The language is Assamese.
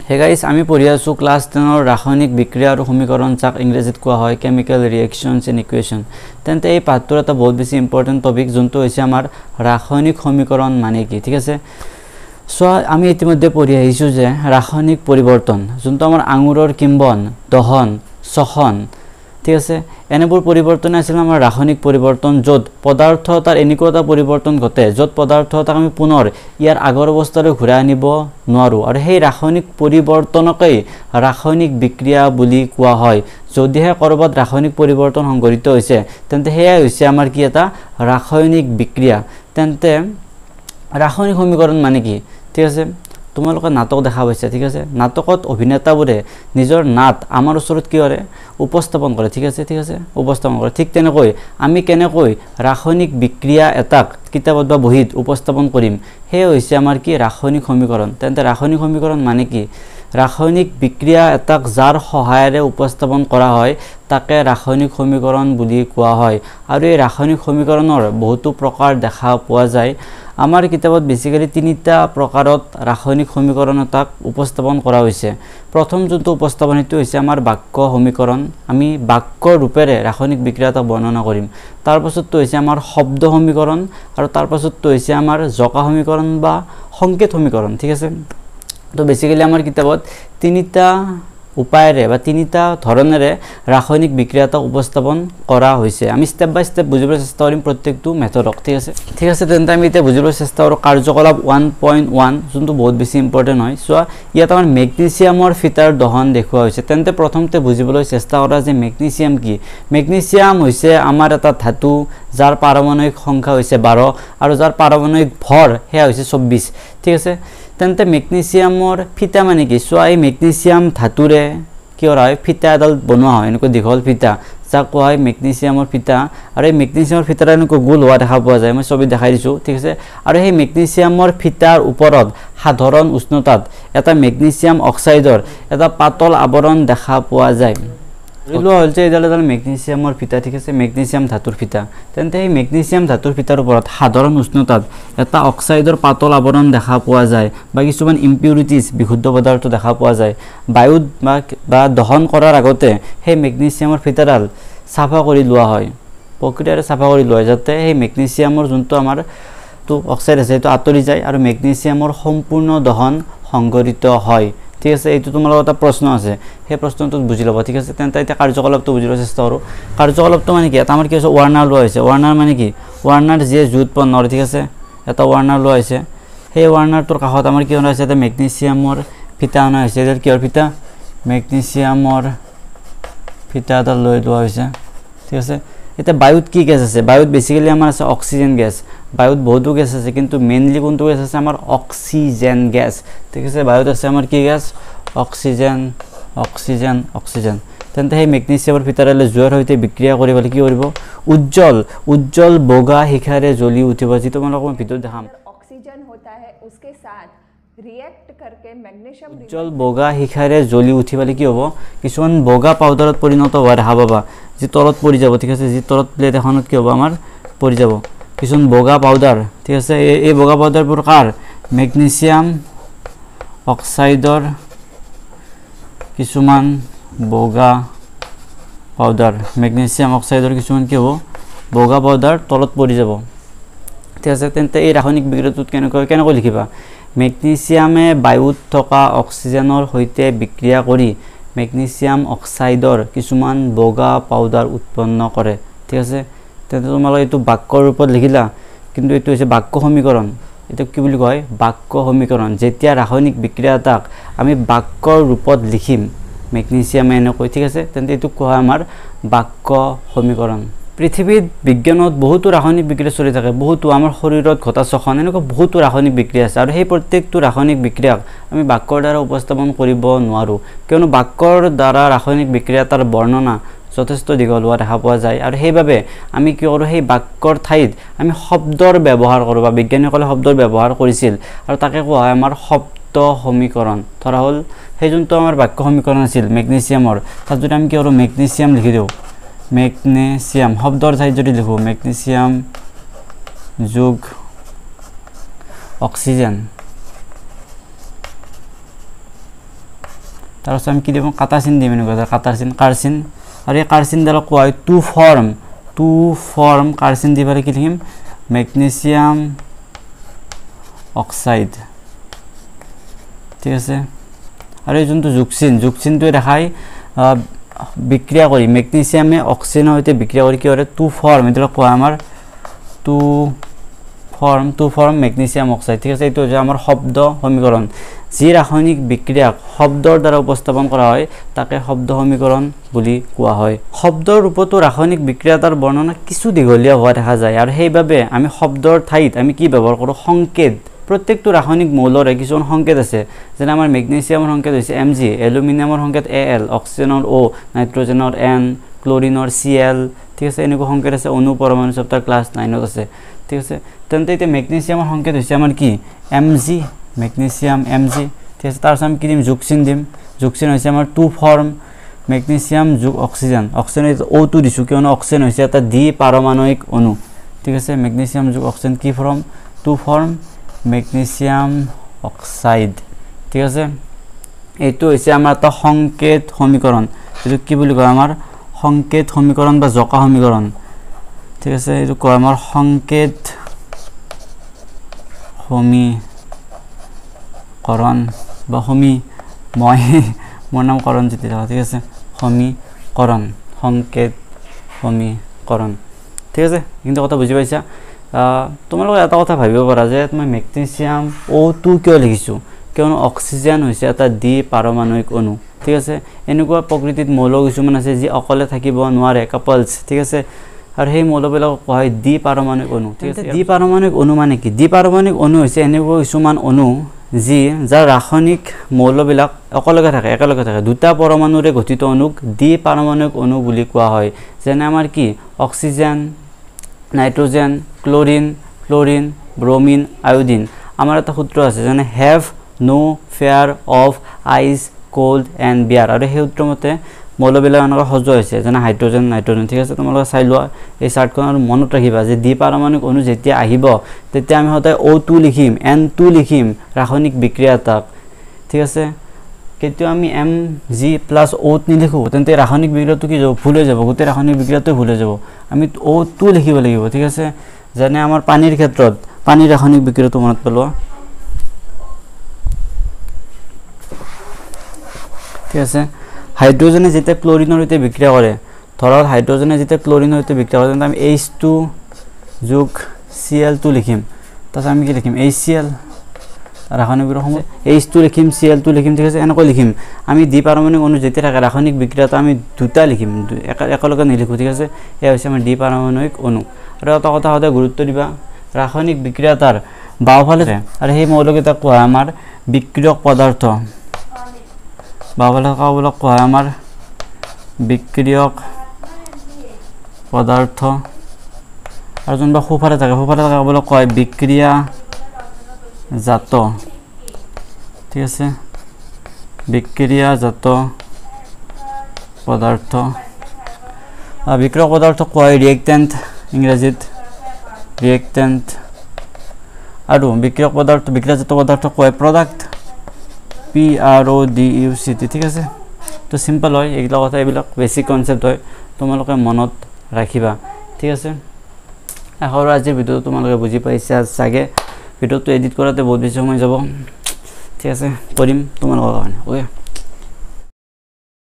হে গাইস আমি পঢ়ি আছো ক্লাস 10 ৰ ৰাসায়নিক বিক্ৰিয়া আৰু সমীকৰণ যাক ইংৰাজীত কোৱা হয় কেমিক্যাল ৰিঅ্যাকশনছ এণ্ড ইকুৱেশ্যন তেন্তে এই পাঠটোৰ এটা বহুত বেছি ইম্পৰ্টেন্ট টপিক যোনটো হৈছে আমাৰ ৰাসায়নিক সমীকৰণ মানে কি ঠিক আছে সো আমি ইতিমধ্যে পঢ়ি আহিছো যে ৰাসায়নিক পৰিৱৰ্তন যোনটো আমাৰ আঙুৰৰ কিম্বন দহন শোষণ ঠিক আছে এনেবোৰ পৰিৱৰ্তন আছিল আমাৰ ৰাসায়নিক পৰিৱৰ্তন যত পদাৰ্থ তাৰ এনিকোটা পৰিৱৰ্তন ঘটে যত পদাৰ্থ তাক আমি পুনৰ ইয়াৰ আগৰ অৱস্থালৈ ঘূৰাই আনিব নোৱাৰো আৰু সেই ৰাসায়নিক পৰিৱৰ্তনকৈ ৰাসায়নিক বিক্ৰিয়া বুলি কোৱা হয় যদিহে কৰবাত ৰাসায়নিক পৰিৱৰ্তন সংঘটিত হৈছে তেন্তে হেয়া হৈছে আমাৰ কি এটা ৰাসায়নিক বিক্ৰিয়া তেন্তে ৰাসায়নিক সমীকৰণ মানে কি ঠিক আছে তোমালোকে নাটক দেখা পাইছা ঠিক আছে নাটকত অভিনেতাবোৰে নিজৰ নাট আমাৰ ওচৰত কি কৰে উপস্থাপন কৰে ঠিক আছে উপস্থাপন কৰে ঠিক তেনেকৈ আমি কেনেকৈ ৰাসায়নিক বিক্ৰিয়া এটাক কিতাপত বা বহিত উপস্থাপন কৰিম হে হৈছে আমাৰ কি ৰাসায়নিক সমীকৰণ তেন্তে ৰাসায়নিক সমীকৰণ মানে কি ৰাসায়নিক বিক্ৰিয়া এটাক যাৰ সহায়েৰে উপস্থাপন কৰা হয় তাকে ৰাসায়নিক সমীকৰণ বুলি কোৱা হয় আৰু এই ৰাসায়নিক সমীকৰণৰ বহুতো প্ৰকাৰ দেখা পোৱা যায় আমাৰ কিতাপত বেসিক্যালি তিনিটা প্ৰকাৰত ৰাসায়নিক সমীকৰণ এটাক উপস্থাপন কৰা হৈছে প্ৰথম যোনটো উপস্থাপন হেতু হৈছে আমাৰ বাক্য সমীকৰণ আমি বাক্য ৰূপেৰে ৰাসায়নিক বিক্ৰিয়া এটা বৰ্ণনা কৰিম তাৰ পাছতটো হৈছে আমাৰ শব্দ সমীকৰণ আৰু তাৰ পাছতটো হৈছে আমাৰ জকা সমীকৰণ বা সংকেত সমীকৰণ ঠিক আছে তো বেসিক্যালি আমাৰ কিতাপত তিনিটা উপায়েৰে বা তিনিটা ধৰণেৰে ৰাসায়নিক বিক্ৰিয়া এটা উপস্থাপন কৰা হৈছে আমি স্টেপ বাই স্টেপ বুজিবলৈ চেষ্টা কৰিম প্ৰত্যেকটো মেথডক ঠিক আছে তেন্তে আমি এতিয়া বুজিবলৈ চেষ্টা কৰো কাৰ্যকলাপ 1.1 যোনটো বহুত বেছি ইম্পৰ্টেন্ট হয় সো ইয়াত আমাৰ মেগনেছিয়ামৰ ফিটাৰ দহন দেখুৱা হৈছে তেন্তে প্ৰথমতে বুজিবলৈ চেষ্টা কৰা যে মেগনেছিয়াম কি মেগনেছিয়াম হৈছে আমাৰ এটা ধাতু যাৰ পাৰমাণবিক সংখ্যা হৈছে 12 আৰু যাৰ পাৰমাণবিক ভৰ হেয়া হৈছে 24 ঠিক আছে তেন্তে মেগনেছিয়ামৰ ফিটা মানে কি সো এই মেগনেছিয়াম ধাতুৰে কি হয় ফিটা এডাল বনোৱা হয় এনেকৈ দীঘল ফিটা যাক কোৱা হয় মেগনেছিয়ামৰ ফিটা আৰু এই মেগনেছিয়ামৰ ফিটাৰ এনেকৈ গোল হোৱা দেখা পোৱা যায় মই ছবিত দেখাই দিছো ঠিক আছে আৰু সেই মেগনেছিয়ামৰ ফিটাৰ ওপৰত সাধাৰণ উষ্ণতাত এটা মেগনেছিয়াম অক্সাইডৰ এটা পাতল আৱৰণ দেখা পোৱা যায় ৰিলো হলছে এডাল মেগনেছিয়ামৰ ফিটা ঠিক আছে মেগনেছিয়াম ধাতুৰ ফিটা তেন্তে এই মেগনেছিয়াম ধাতুৰ ফিটাৰ ওপৰত সাধাৰণ উষ্ণতাত এটা অক্সাইডৰ পাতল আৱৰণ দেখা পোৱা যায় বা কিছুমান ইম্পিউৰিটিজ বিশুদ্ধ পদাৰ্থ দেখা পোৱা যায় বায়ুত বা দহন কৰাৰ আগতে সেই মেগনেছিয়ামৰ ফিটাৰডাল সাফা কৰি লোৱা হয় প্ৰক্ৰিয়াৰে সাফা কৰি লোৱা হয় যাতে সেই মেগনেছিয়ামৰ যোনটো আমাৰ তো অক্সাইড আছে এটা আঁতৰি যায় আৰু মেগনেছিয়ামৰ সম্পূৰ্ণ দহন সংঘটিত হয় ঠিক আছে এইটো তোমালোকৰ এটা প্ৰশ্ন আছে সেই প্ৰশ্নটো বুজি লবা ঠিক আছে তেন্তে এটা কাৰ্যকলাপটো বুজিবলৈ চেষ্টা কৰো কাৰ্যকলাপটো মানে কি এটা আমাৰ কি আছে ৱাৰ্নাৰ লোৱা হৈছে ৱাৰ্নাৰ মানে কি ৱাৰ্নাৰ যে উৎপন্ন হয় ঠিক আছে এটা ৱাৰ্নাৰ লোৱা হৈছে সেই ৱাৰ্নাৰটোৰ কাষত আমাৰ কি হৈছে এটা মেগনেছিয়ামৰ ফিটা আনা হৈছে এৰ কিহৰ ফিটা মেগনেছিয়ামৰ ফিটা এটা লৈ লোৱা হৈছে ঠিক আছে এটা বায়ুত কি গ্যাস আছে বায়ুত বেসিক্যালি আমাৰ আছে অক্সিজেন গ্যাস বায়ুত বহুতো গ্যাস আছে কিন্তু মেইনলি কোনটো গ্যাস আছে আমাৰ অক্সিজেন গ্যাস ঠিক আছে বায়ুত আছে আমাৰ কি গ্যাস অক্সিজেন তেন্তে সেই মেগনেছিয়ামৰ ফিটাৰলে জোৱাৰ হৈতে বিক্ৰিয়া কৰিবলৈ কি কৰিব উজ্জ্বল বগা শিখাৰে জ্বলি উঠিব যি তোমালোকক মই ভিডিঅ দেখাম ऑक्सीजन होता है उसके साथ रिएक्ट करके मैग्नीशियम উজ্জ্বল বগা শিখাৰে জ্বলি উঠিবলৈ কি হ'ব কিছুমান বগা পাউডাৰত পৰিণত হোৱা দেখা পাবা যি তলত পৰি যাব ঠিক আছে যি তলত প্লেট এখনত কি হ'ব আমাৰ পৰি যাব কিছুমান বগা পাউডাৰ ঠিক আছে এই বগা পাউডাৰ প্ৰকাৰ মেগনেছিয়াম অক্সাইডৰ কিছুমান বগা পাউডাৰ মেগনেছিয়াম অক্সাইডৰ কিছুমান কি হ'ব বগা পাউডাৰ তলত পৰি যাব ঠিক আছে তেন্তে এই ৰাসায়নিক বিক্ৰিয়াটোত কেনেকৈ লিখিবা মেগনেছিয়ামে বায়ুত থকা অক্সিজেনৰ সৈতে বিক্ৰিয়া কৰি মেগনেছিয়াম অক্সাইডৰ কিছুমান বগা পাউডাৰ উৎপন্ন কৰে ঠিক আছে তেন্তে তোমালোকে এইটো বাক্যৰ ৰূপত লিখিলা কিন্তু এইটো হৈছে বাক্য সমীকৰণ এটা কি বুলি কয় বাক্য সমীকৰণ যেতিয়া ৰাসায়নিক বিক্ৰিয়া এটাক আমি বাক্যৰ ৰূপত লিখিম মেগনেছিয়ামে এনেকৈ ঠিক আছে তেন্তে এইটো কোৱা আমাৰ বাক্য সমীকৰণ পৃথিৱীত বিজ্ঞানত বহুতো ৰাসায়নিক বিক্ৰিয়া চলি থাকে বহুতো আমাৰ শৰীৰত ঘটা শোষণ এনেকুৱা বহুতো ৰাসায়নিক বিক্ৰিয়া আছে আৰু সেই প্ৰত্যেকটো ৰাসায়নিক বিক্ৰিয়াক আমি বাক্যৰ দ্বাৰা উপস্থাপন কৰিব নোৱাৰো কিয়নো বাক্যৰ দ্বাৰা ৰাসায়নিক বিক্ৰিয়া তাৰ বৰ্ণনা যথেষ্ট দীঘল হোৱা দেখা পোৱা যায় আৰু সেইবাবে আমি কি কৰো সেই বাক্যৰ ঠাইত আমি শব্দৰ ব্যৱহাৰ কৰো বা বিজ্ঞানীসকলে শব্দৰ ব্যৱহাৰ কৰিছিল আৰু তাকে কোৱা হয় আমাৰ শব্দ সমীকৰণ ধৰা হল সেই যোনটো আমাৰ বাক্য সমীকৰণ আছিল মেগনেছিয়ামৰ তাত যদি আমি কি কৰো মেগনেছিয়াম লিখি দিও মেগনেছিয়াম শব্দৰ ঠাইত যদি লিখো মেগনেছিয়াম যোগ অক্সিজেন তাৰপিছত আমি কি দিব কাটা চিন দিম এনেকুৱা কাটাৰ চিন কাৰ্চিন আৰু এই কাৰ্চিনডালক কোৱা হয় টু ফৰ্ম কাৰ্চিন দি পেলাই কি লিখিম মেগনেছিয়াম অক্সাইড ঠিক আছে আৰু এই যোনটো জুকচিনটোৱে দেখায় বিক্ৰিয়া কৰি মেগনেছিয়ামে অক্সিজেনৰ সৈতে বিক্ৰিয়া কৰি কি কৰে টু ফৰ্ম এইটো কোৱা আমাৰ টু ফৰ্ম মেগনেছিয়াম অক্সাইড ঠিক আছে এইটো হৈছে আমাৰ শব্দ সমীকৰণ যি ৰাসায়নিক বিক্ৰিয়াক শব্দৰ দ্বাৰা উপস্থাপন কৰা হয় তাকে শব্দ সমীকৰণ বুলি কোৱা হয় শব্দৰ ৰূপতো ৰাসায়নিক বিক্ৰিয়া তাৰ বৰ্ণনা কিছু দীঘলীয়া হোৱা দেখা যায় আৰু সেইবাবে আমি শব্দৰ ঠাইত আমি কি ব্যৱহাৰ কৰোঁ সংকেত প্ৰত্যেকটো ৰাসায়নিক মৌলৰে কিছুমান সংকেত আছে যেনে আমাৰ মেগনেছিয়ামৰ সংকেত হৈছে Mg এলুমিনিয়ামৰ সংকেত Al অক্সিজেনৰ O নাইট্ৰজেনৰ N ক্লোৰিনৰ Cl ঠিক আছে এনেকুৱা সংকেত আছে অণু পৰমাণু চেপ্টাৰ ক্লাছ 9ত আছে ঠিক আছে তেন্তে এতিয়া মেগনেছিয়ামৰ সংকেত হৈছে আমাৰ কি Mg মেগনেছিয়াম Mg ঠিক আছে তাৰপিছত আমি কি দিম জুকচিন হৈছে আমাৰ টু ফৰ্ম মেগনেছিয়াম যোগ অক্সিজেন O2 দিছোঁ কিয়নো অক্সিজেন হৈছে এটা দ্বি পাৰমাণৱিক অণু ঠিক আছে মেগনেছিয়াম যোগ অক্সিজেন কি form to form magnesium oxide ঠিক আছে এইটো হৈছে আমাৰ এটা সংকেত সমীকৰণ এইটো কি বুলি কয় আমাৰ সংকেত সমীকৰণ বা জকা সমীকৰণ ঠিক আছে এইটো কয় আমাৰ সংকেত সমীকৰণ বা মোৰ নাম কৰণজ্যোতি ঠিক আছে সমীকৰণ সংকেত সমীকৰণ ঠিক আছে কিন্তু কথা বুজি পাইছা তোমালোকে এটা কথা ভাবিব পাৰা যে মই মেগনেছিয়াম O2 কিয় লিখিছোঁ কিয়নো অক্সিজেন হৈছে এটা দ্বি পাৰমাণৱিক অণু ঠিক আছে এনেকুৱা প্ৰকৃতিত মৌল কিছুমান আছে যি অকলে থাকিব নোৱাৰে কাপলছ ঠিক আছে আৰু সেই মৌলবিলাকক কোৱা হয় দ্বি পাৰমাণৱিক অণু ঠিক আছে দ্বি পাৰমাণৱিক অণু মানে কি দ্বি পাৰমাণৱিক অণু হৈছে এনেকুৱা কিছুমান অণু যাৰ ৰাসায়নিক মৌলবিলাক একেলগে থাকে দুটা পৰমাণুৰে গঠিত অণুক দ্বি পাৰমাণৱিক অণু বুলি কোৱা হয় যেনে আমাৰ কি oxygen nitrogen chlorine fluorine bromine iodine আমাৰ এটা সূত্ৰ আছে যেনে have no fear of ice cold and beer আৰু সেই সূত্ৰমতে মৌলবিলাক এনেকুৱা সজোৱা হৈছে যেনে হাইড্ৰজেন নাইট্ৰজেন ঠিক আছে তোমালোকে চাই লোৱা এই চাৰ্টখন আৰু মনত ৰাখিবা যে দ্বি পাৰমাণৱিক অণু যেতিয়া আহিব তেতিয়া আমি সদায় O2 লিখিম N2 লিখিম ৰাসায়নিক বিক্ৰিয়া এটাক ঠিক আছে কেতিয়াও আমি Mg প্লাছ O নিলিখোঁ তেন্তে ৰাসায়নিক বিক্ৰিয়াটো কি যাব ভুল হৈ যাব গোটেই ৰাসায়নিক বিক্ৰিয়াটো ভুল হৈ যাব আমি O2 লিখিব লাগিব ঠিক আছে যেনে আমাৰ পানীৰ ক্ষেত্ৰত পানীৰ ৰাসায়নিক বিক্ৰিয়াটো মনত পেলোৱা ঠিক আছে হাইড্ৰজেনে যেতিয়া ক্লোৰিনৰ সৈতে বিক্ৰিয়া কৰে ধৰক হাইড্ৰজেনে যেতিয়া ক্লোৰিনৰ সৈতে বিক্ৰিয়া কৰে তেন্তে আমি H2 যোগ Cl2 লিখিম তাৰপিছত আমি কি লিখিম HCl ৰাসায়নিক বিক্ৰিয়া H2 লিখিম Cl2 লিখিম ঠিক আছে এনেকৈ লিখিম আমি দ্বি পাৰমাণৱিক অণু যেতিয়া থাকে ৰাসায়নিক বিক্ৰিয়াটো আমি দুটা লিখিম একেলগে নিলিখোঁ ঠিক আছে এয়া হৈছে আমাৰ দ্বি পাৰমাণৱিক অণু আৰু এটা কথা সদায় গুৰুত্ব দিবা ৰাসায়নিক বিক্ৰিয়া তাৰ বাওঁফালে আৰু সেই মৌলকেইটা কোৱা হয় আমাৰ বিক্ৰিয়ক পদাৰ্থ বাওঁফালে থকাবিলাক কোৱা হয় আমাৰ বিক্ৰিয়ক পদাৰ্থ আৰু যোনবিলাক সোঁফালে থকাবিলাক কোৱা হয় বিক্ৰিয়াজাত ঠিক আছে বিক্ৰিয়াজাত পদাৰ্থ বিক্ৰিয়ক পদাৰ্থ কোৱা হয় ৰিয়েক্টেণ্ট ইংৰাজীত ৰিয়েক্টেণ্ট আৰু বিক্ৰিয়াজাত পদাৰ্থ কোৱা হয় প্ৰডাক্ট PRODUCT ঠিক আছে তো সিম্পল হয় এইবিলাক কথা এইবিলাক বেসিক কনসেপ্ট হয় তোমালোকে মনত ৰাখিবা ঠিক আছে আশা কৰো আজিৰ ভিডিঅ তোমালোকে বুজি পাইছা চাগে ভিডিঅটো এডিট কৰাতে বহুত বেছি সময় যাব ঠিক আছে কৰিম তোমালোকৰ কাৰণে ওকে